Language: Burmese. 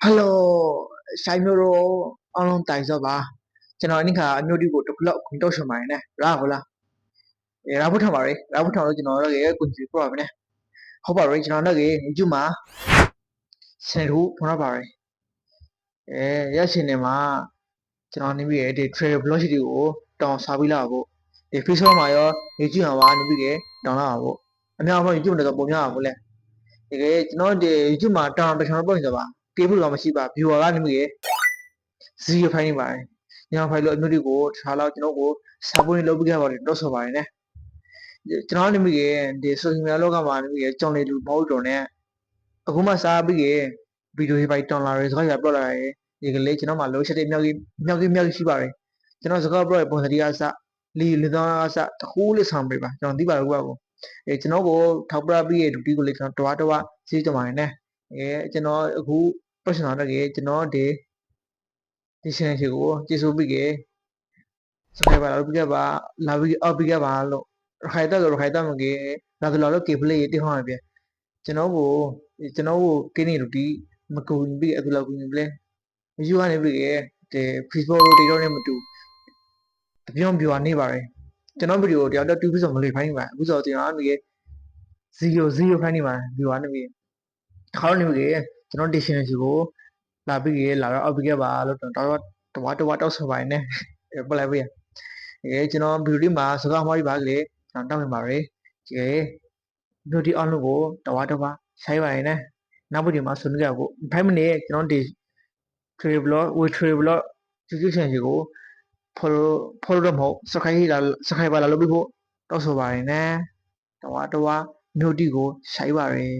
Hello, sai meu ro online tại sao ba? Cho nó những cái meu đi bộ tập lọ cũng đâu sớm mày nè, ra hồ la. Ra bút thằng bảo ra bút thằng đó cho nó là cái quần chỉ pro nè. Họ bảo rồi cho nó là cái chứ mà xe rú nó bảo rồi. Ya xin này mà cho nó nên bị cái trade velocity của trong sao bị là bộ. Để phía sau mà yo, cái chứ mà nên bị cái trong là bộ. Anh em mà YouTube được bộ nhau bộ lẹ. Cái nó để chứ mà trong được nó bao nhiêu ba? Cái bút mà chỉ ba, view là nên bị cái zero ဖိုင်းနေပါတယ်။ညောင်ဖိုင်လို့အမျိုးတွေကိုထားလောက်ကျွန်တော်ကိုစာပွင့်လုပ်ပြခဲ့ပါတယ်တော့ဆိုပါတယ်နဲ့။ကျွန်တော်နေမိရဲ့ဒီ social media လောကမှာနေမိရဲ့ကြောင်လေလူမဟုတ်တော့နဲ့အခုမှစားပြီးရဲ့ဗီဒီယိုတွေပိုက်တွန်လာရဲစကားရပြောလာရဲဒီကလေးကျွန်တော်မှလိုချက်တွေမြောက်ကြီးရှိပါတယ်။ကျွန်တော်စကားပြောရဲ့ပုံစံတရားအစလီလင်းသားအစတခုလေးဆောင်ပေးပါကျွန်တော်သိပါလို့ကိုကျွန်တော်ကိုထောက်ပြပြီးရဲ့ဒူတီကိုလေးကျွန်တော်တွားစီးကြပါတယ်နဲ့ကျွန်တော်အခု personal တကယ်ကျွန်တော်ဒီရှင်ကိုကျေစုပြီးရဲ့စခိုင်ပါလို့ပြကြပါလာပြီးအောက်ပြီးကြပါလို့ရခိုင်တက်မကြီးလာတော့လို့ကေပလေးတိဟောင်းပြကျွန်တော်ကိုကင်းနေလို့ဒီမကူပြီးအခုလောက်ကူနေပလဲယူကနေပြီးရဲ့ဒီ Facebook တို့တေတော့နဲ့မတူတပြောင်းပြောနေပါတယ်ကျွန်တော်ဗီဒီယိုတယောက်တော့တူပြီးဆိုမလေးဖိုင်းပါအခုဆိုကျွန်တော်အနေနဲ့0ဖိုင်းနေပါဗီဒီယိုကနေပြီးခေါင်းနေပြီးကျွန်တော် dictionary ကိုလာပြီးရဲ့လာတော့အောက်ပြီးကြပါလို့တော့ဆိုပါတယ်နဲ့ပလိုက်ပြီးကျွန်တော်ဗီဒီယိုလေးမှာစကားမှားပြီးပါကလေးကျွန်တော်တောင်းနေပါတယ်ဒီမျိုးဒီအောင်လို့ကိုတဝါဆိုင်ပါရင်နဲ့နောက်ဗီဒီယိုမှာဆွေးနွေးကြဖို့5 မိနစ်ကျွန်တော်ဒီ trade blog with trade blog ဒီချက်ကို follow တော့မဟုတ် subscribe ပါလာလို့ပြီးဖို့တော့ဆိုပါတယ်နဲ့တဝါမျိုးဒီကိုဆိုင်ပါတယ်